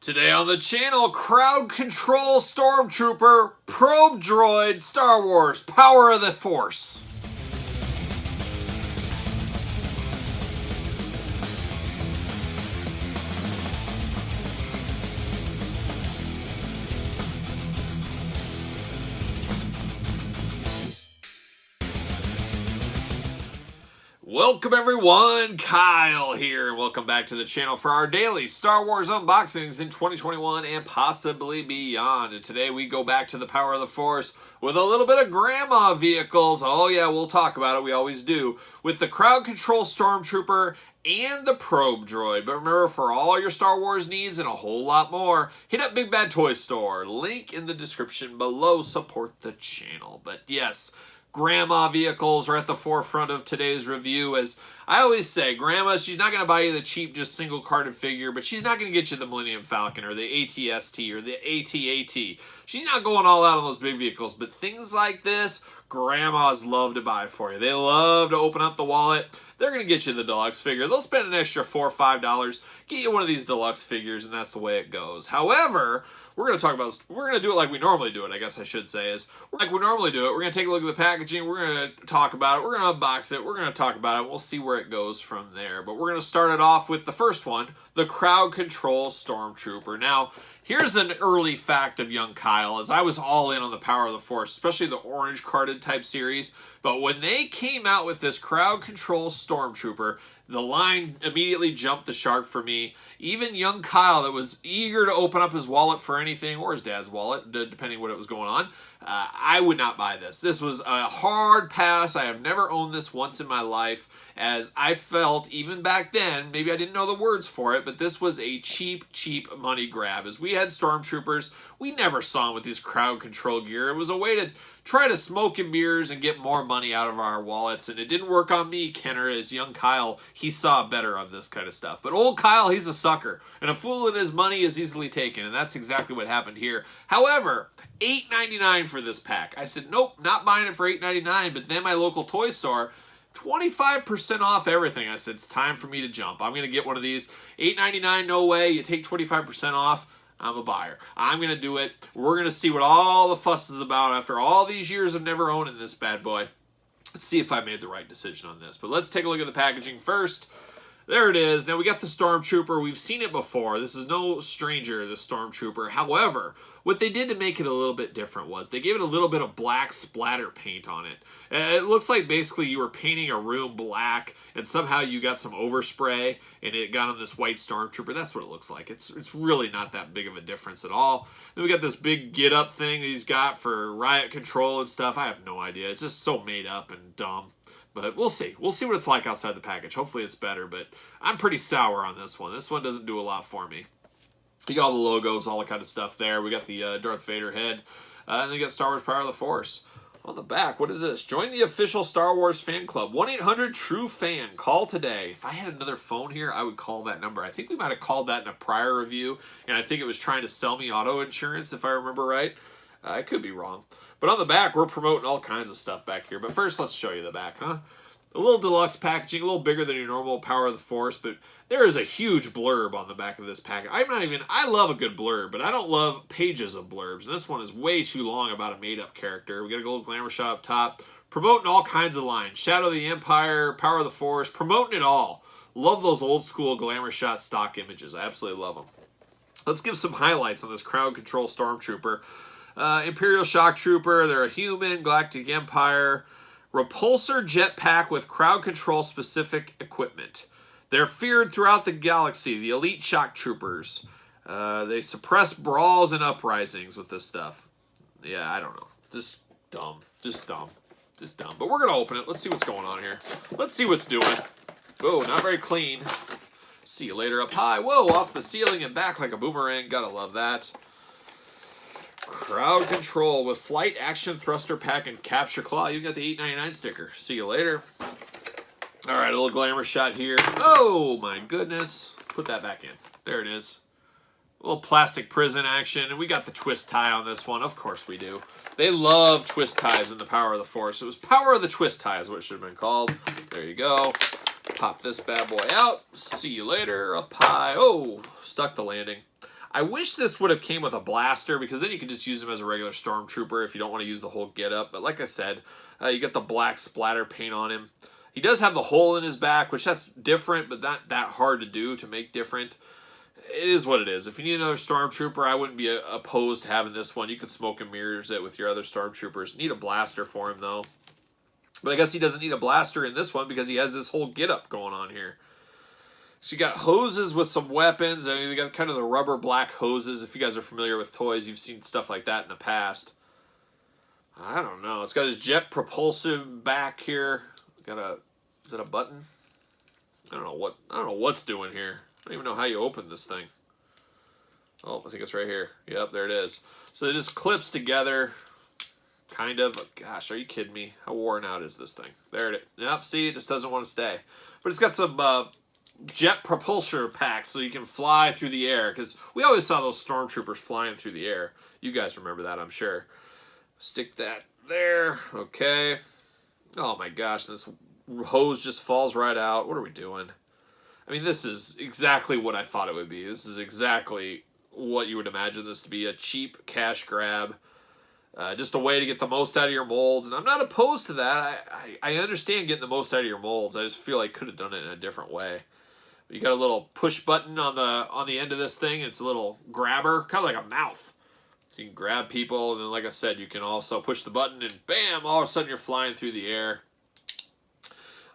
Today on the channel, Crowd Control Stormtrooper, Probe Droid, Star Wars, Power of the Force. Welcome everyone, Kyle here, and welcome back to the channel for our daily Star Wars unboxings in 2021 and possibly beyond. And today we go back to the Power of the Force with a little bit of grandma vehicles. Oh yeah, we'll talk about it, we always do, with the Crowd Control Stormtrooper and the Probe Droid. But remember, for all your Star Wars needs and a whole lot more, hit up Big Bad Toy Store. Link in the description below. Support the channel. But yes, grandma vehicles are at the forefront of today's review. As I always say, grandma, she's not going to buy you the cheap, just single carded figure, but she's not going to get you the Millennium Falcon or the AT-ST or the AT-AT. She's not going all out on those big vehicles, but things like this, grandmas love to buy for you. They love to open up the wallet. They're going to get you the deluxe figure. They'll spend an extra $4 or $5, get you one of these deluxe figures, and that's the way it goes. However, we're going to do it like we normally do it, I guess I should say, we're going to take a look at the packaging, we're going to talk about it, we're going to unbox it, we're going to talk about it, we'll see where it goes from there. But we're going to start it off with the first one, the Crowd Control Stormtrooper. Now, here's an early fact of young Kyle, as I was all in on the Power of the Force, especially the orange carded type series. But when they came out with this Crowd Control Stormtrooper, the line immediately jumped the shark for me. Even young Kyle, that was eager to open up his wallet for anything, or his dad's wallet, depending what it was going on, I would not buy this. This was a hard pass. I have never owned this once in my life, as I felt, even back then, maybe I didn't know the words for it, but this was a cheap money grab. As we had Stormtroopers, we never saw them with these crowd control gear. It was a way to try to smoke in beers and get more money out of our wallets, and it didn't work on me, Kenner. As young Kyle, he saw better of this kind of stuff. But old Kyle, he's a sucker, and a fool in his money is easily taken, and that's exactly what happened here. However, $8.99 for this pack. I said, nope, not buying it for $8.99, but then my local toy store, 25% off everything. I said, it's time for me to jump. I'm going to get one of these. $8.99, no way. You take 25% off. I'm a buyer. I'm going to do it. We're going to see what all the fuss is about after all these years of never owning this bad boy. Let's see if I made the right decision on this. But let's take a look at the packaging first. There it is. Now we got the Stormtrooper. We've seen it before. This is no stranger, the Stormtrooper. However, what they did to make it a little bit different was they gave it a little bit of black splatter paint on it. It looks like basically you were painting a room black and somehow you got some overspray and it got on this white Stormtrooper. That's what it looks like. It's really not that big of a difference at all. Then we got this big get up thing that he's got for riot control and stuff. I have no idea. It's just so made up and dumb. But we'll see. We'll see what it's like outside the package. Hopefully it's better, but I'm pretty sour on this one. This one doesn't do a lot for me. You got all the logos, all the kind of stuff there. We got the Darth Vader head. And then you got Star Wars Power of the Force. On the back, what is this? Join the official Star Wars fan club. 1-800-TRUE-FAN. Call today. If I had another phone here, I would call that number. I think we might have called that in a prior review, and I think it was trying to sell me auto insurance, if I remember right. I could be wrong. But on the back, we're promoting all kinds of stuff back here. But first, let's show you the back, huh? A little deluxe packaging, a little bigger than your normal Power of the Force, but there is a huge blurb on the back of this package. I love a good blurb, but I don't love pages of blurbs. And this one is way too long about a made-up character. We got a little glamour shot up top, promoting all kinds of lines. Shadow of the Empire, Power of the Force, promoting it all. Love those old school glamour shot stock images. I absolutely love them. Let's give some highlights on this Crowd Control Stormtrooper. Imperial Shock Trooper, they're a human, Galactic Empire, repulsor jetpack with crowd control specific equipment. They're feared throughout the galaxy, the elite shock troopers. They suppress brawls and uprisings with this stuff. Yeah, I don't know. Just dumb. Just dumb. Just dumb. But we're going to open it. Let's see what's going on here. Let's see what's doing. Whoa, not very clean. See you later up high. Whoa, off the ceiling and back like a boomerang. Gotta love that. Crowd Control with Flight Action Thruster Pack and Capture Claw. You got the $8.99 sticker. See you later. All right, a little glamour shot here. Oh, my goodness. Put that back in. There it is. A little plastic prison action. And we got the twist tie on this one. Of course we do. They love twist ties in the Power of the Force. It was Power of the Twist Tie is what it should have been called. There you go. Pop this bad boy out. See you later. Up high. Oh, stuck the landing. I wish this would have came with a blaster, because then you could just use him as a regular Stormtrooper if you don't want to use the whole getup. But like I said, you get the black splatter paint on him. He does have the hole in his back, which that's different, but not that hard to do, to make different. It is what it is. If you need another Stormtrooper, I wouldn't be opposed to having this one. You could smoke and mirrors it with your other Stormtroopers. Need a blaster for him, though. But I guess he doesn't need a blaster in this one because he has this whole getup going on here. So you got hoses with some weapons. I mean, you got kind of the rubber black hoses. If you guys are familiar with toys, you've seen stuff like that in the past. I don't know. It's got his jet propulsive back here. Got a, is that a button? I don't know what's doing here. I don't even know how you open this thing. Oh, I think it's right here. Yep, there it is. So it just clips together. Kind of. Gosh, are you kidding me? How worn out is this thing? There it is. Yep, see, it just doesn't want to stay. But it's got some jet propulsor packs so you can fly through the air, because we always saw those Stormtroopers flying through the air. You guys remember that, I'm sure. Stick that there. Okay. Oh my gosh, this hose just falls right out. What are we doing? I mean, this is exactly what I thought it would be. This is exactly what you would imagine this to be. A cheap cash grab. Just a way to get the most out of your molds. And I'm not opposed to that. I understand getting the most out of your molds. I just feel like I could have done it in a different way. You got a little push button on the end of this thing. It's a little grabber, kind of like a mouth. So you can grab people, and then like I said, you can also push the button and bam, all of a sudden you're flying through the air.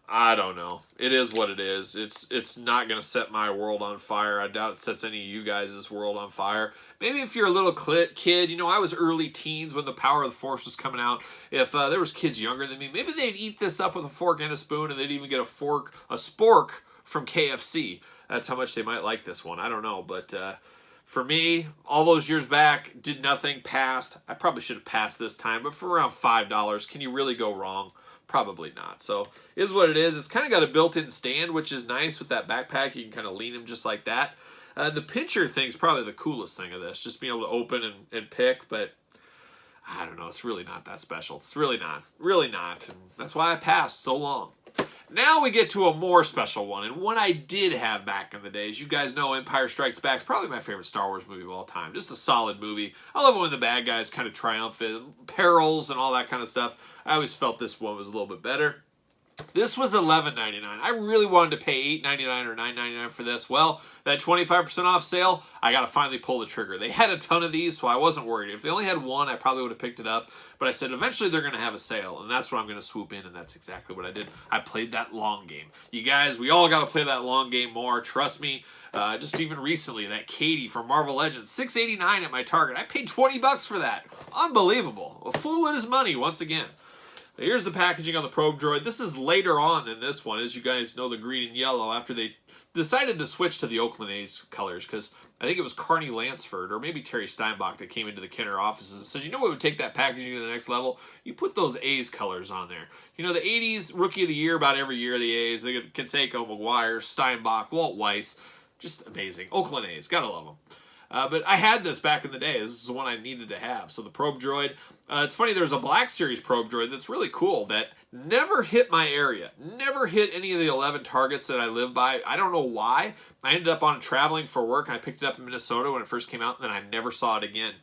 I don't know. It is what it is. It's not going to set my world on fire. I doubt it sets any of you guys' world on fire. Maybe if you're a little kid, you know, I was early teens when the Power of the Force was coming out. If there was kids younger than me, maybe they'd eat this up with a fork and a spoon, and they'd even get a spork from KFC. That's how much they might like this one. I don't know, but for me, all those years back, did nothing, passed. I probably should have passed this time, but for around $5, can you really go wrong? Probably not. So, it is what it is. It's kind of got a built-in stand, which is nice with that backpack. You can kind of lean him just like that. The pincher thing's probably the coolest thing of this, just being able to open and pick, but I don't know. It's really not that special. It's really not. Really not. And that's why I passed so long. Now we get to a more special one, and one I did have back in the days. You guys know Empire Strikes Back is probably my favorite Star Wars movie of all time. Just a solid movie. I love it when the bad guys kind of triumphant, perils and all that kind of stuff. I always felt this one was a little bit better. This was $11.99. I really wanted to pay $8.99 or $9.99 for this. Well, that 25% off sale, I got to finally pull the trigger. They had a ton of these, so I wasn't worried. If they only had one, I probably would have picked it up. But I said, eventually they're going to have a sale, and that's where I'm going to swoop in, and that's exactly what I did. I played that long game. You guys, we all got to play that long game more. Trust me. Just even recently, that Katie from Marvel Legends, $6.89 at my Target. I paid $20 for that. Unbelievable. A fool in his money once again. Here's the packaging on the Probe Droid. This is later on than this one. As you guys know, the green and yellow, after they decided to switch to the Oakland A's colors, because I think it was Carney Lansford or maybe Terry Steinbach that came into the Kenner offices and said, you know what would take that packaging to the next level? You put those A's colors on there. You know, the 80s Rookie of the Year, about every year, the A's. They get Canseco, McGuire, Steinbach, Walt Weiss. Just amazing. Oakland A's. Gotta love them. But I had this back in the day. This is the one I needed to have. So the Probe Droid. It's funny, there's a Black Series Probe Droid that's really cool that never hit my area. Never hit any of the 11 targets that I live by. I don't know why. I ended up on traveling for work, and I picked it up in Minnesota when it first came out, and then I never saw it again.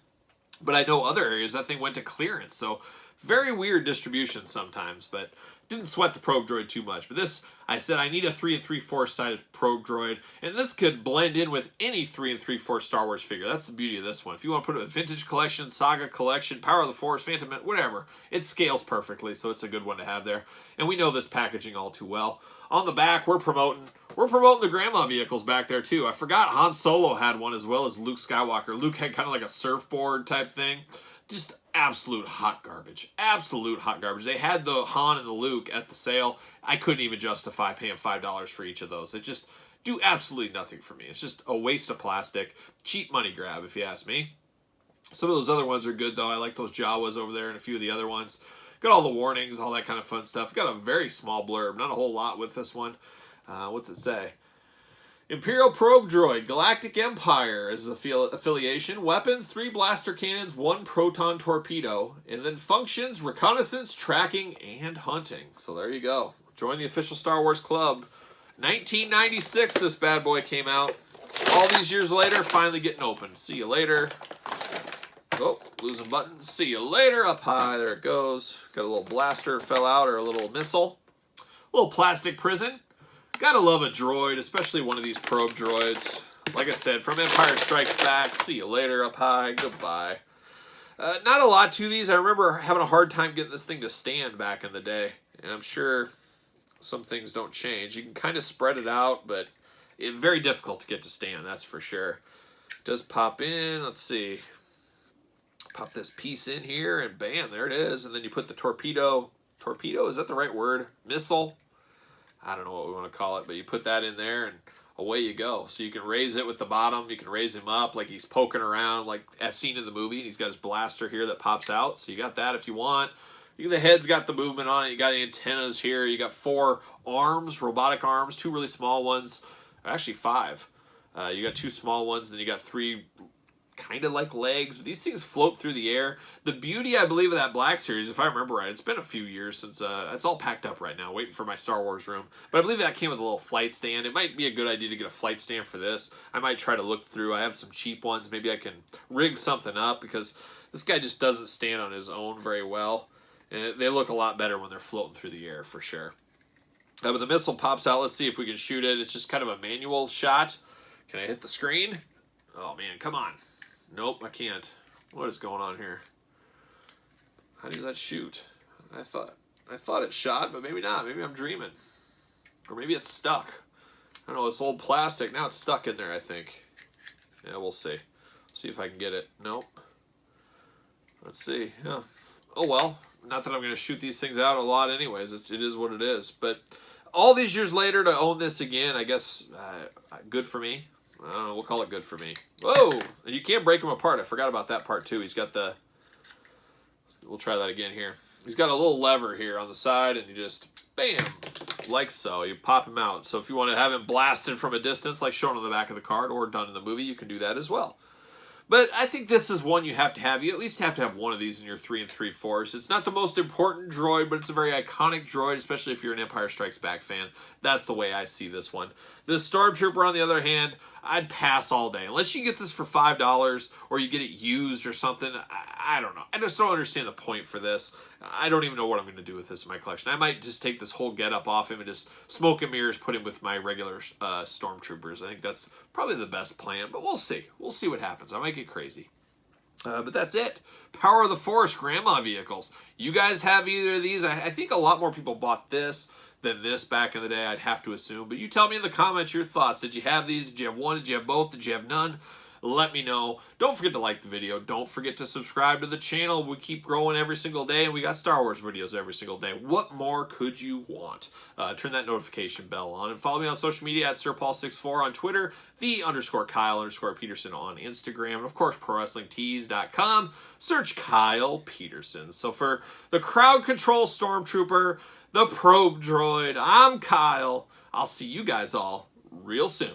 But I know other areas that thing went to clearance. So very weird distribution sometimes, but didn't sweat the Probe Droid too much. But this, I said I need a 3 3/4 size Probe Droid, and this could blend in with any 3 3/4 Star Wars figure. That's the beauty of this one. If you want to put it with Vintage Collection, Saga Collection, Power of the Force, Phantom, whatever, it scales perfectly, so it's a good one to have there. And we know this packaging all too well. On the back, we're promoting the grandma vehicles back there too. I forgot Han Solo had one as well as Luke Skywalker. Luke had kind of like a surfboard type thing. Just absolute hot garbage. Absolute hot garbage. They had the Han and the Luke at the sale. I couldn't even justify paying $5 for each of those. It just do absolutely nothing for me. It's just a waste of plastic. Cheap money grab, if you ask me. Some of those other ones are good, though. I like those Jawas over there and a few of the other ones. Got all the warnings, all that kind of fun stuff. Got a very small blurb. Not a whole lot with this one. What's it say? Imperial Probe Droid, Galactic Empire is affiliation. Weapons, 3 blaster cannons, 1 proton torpedo. And then functions, reconnaissance, tracking, and hunting. So there you go. Join the official Star Wars Club. 1996 this bad boy came out. all these years later, finally getting open. See you later. Oh, losing button. See you later. Up high. There it goes. Got a little blaster fell out, or a little missile. Little plastic prison. Gotta love a droid, especially one of these probe droids. Like I said, from Empire Strikes Back. See you later. Up high. Goodbye. Not a lot to these. I remember having a hard time getting this thing to stand back in the day. And I'm sure some things don't change. You can kind of spread it out, but it's very difficult to get to stand, that's for sure. It does pop in. Let's see. Pop this piece in here, and bam, there it is. And then you put the torpedo. Torpedo, is that the right word? Missile? I don't know what we want to call it, but you put that in there, and away you go. So you can raise it with the bottom. You can raise him up like he's poking around, like as seen in the movie. And he's got his blaster here that pops out. So you got that if you want. The head's got the movement on it. You got the antennas here. You got 4 arms, robotic arms, 2 really small ones. Actually 5. You got 2 small ones, then you got 3 kind of like legs, but these things float through the air. The beauty, I believe, of that Black Series, if I remember right, it's been a few years since, it's all packed up right now, waiting for my Star Wars room, but I believe that came with a little flight stand. It might be a good idea to get a flight stand for this. I might try to look through. I have some cheap ones. Maybe I can rig something up, because this guy just doesn't stand on his own very well, and they look a lot better when they're floating through the air, for sure. But the missile pops out. Let's see if we can shoot it. It's just kind of a manual shot. Can I hit the screen? Oh, man, come on. Nope, I can't. What is going on here? How does that shoot? I thought it shot, but maybe not. Maybe I'm dreaming. Or maybe it's stuck. I don't know, it's old plastic. Now it's stuck in there, I think. Yeah, we'll see. See if I can get it. Nope. Let's see. Yeah. Oh, well. Not that I'm going to shoot these things out a lot anyways. It is what it is. But all these years later to own this again, I guess, good for me. I don't know, we'll call it good for me. Whoa! And you can't break them apart. I forgot about that part too. He's got the... We'll try that again here. He's got a little lever here on the side, and you just, bam, like so. You pop him out. So if you want to have him blasted from a distance, like shown on the back of the card or done in the movie, you can do that as well. But I think this is one you have to have. You at least have to have one of these in your 3 3/4. It's not the most important droid, but it's a very iconic droid, especially if you're an Empire Strikes Back fan. That's the way I see this one. This Stormtrooper, on the other hand, I'd pass all day. Unless you get this for $5 or you get it used or something, I don't know. I just don't understand the point for this. I don't even know what I'm going to do with this in my collection. I might just take this whole getup off him and just smoke and mirrors, put him with my regular Stormtroopers. I think that's probably the best plan, but we'll see. We'll see what happens. I might get crazy. But that's it. Power of the Force grandma vehicles. You guys have either of these? I think a lot more people bought this than this back in the day, I'd have to assume. But you tell me in the comments your thoughts. Did you have these? Did you have one? Did you have both? Did you have none? Let me know. Don't forget to like the video. Don't forget to subscribe to the channel. We keep growing every single day, and we got Star Wars videos every single day. What more could you want? Turn that notification bell on, and follow me on social media at SirPaul64 on Twitter, _Kyle_Peterson on Instagram, and of course, ProWrestlingTees.com. Search Kyle Peterson. So for the Crowd Control Stormtrooper, the Probe Droid, I'm Kyle. I'll see you guys all real soon.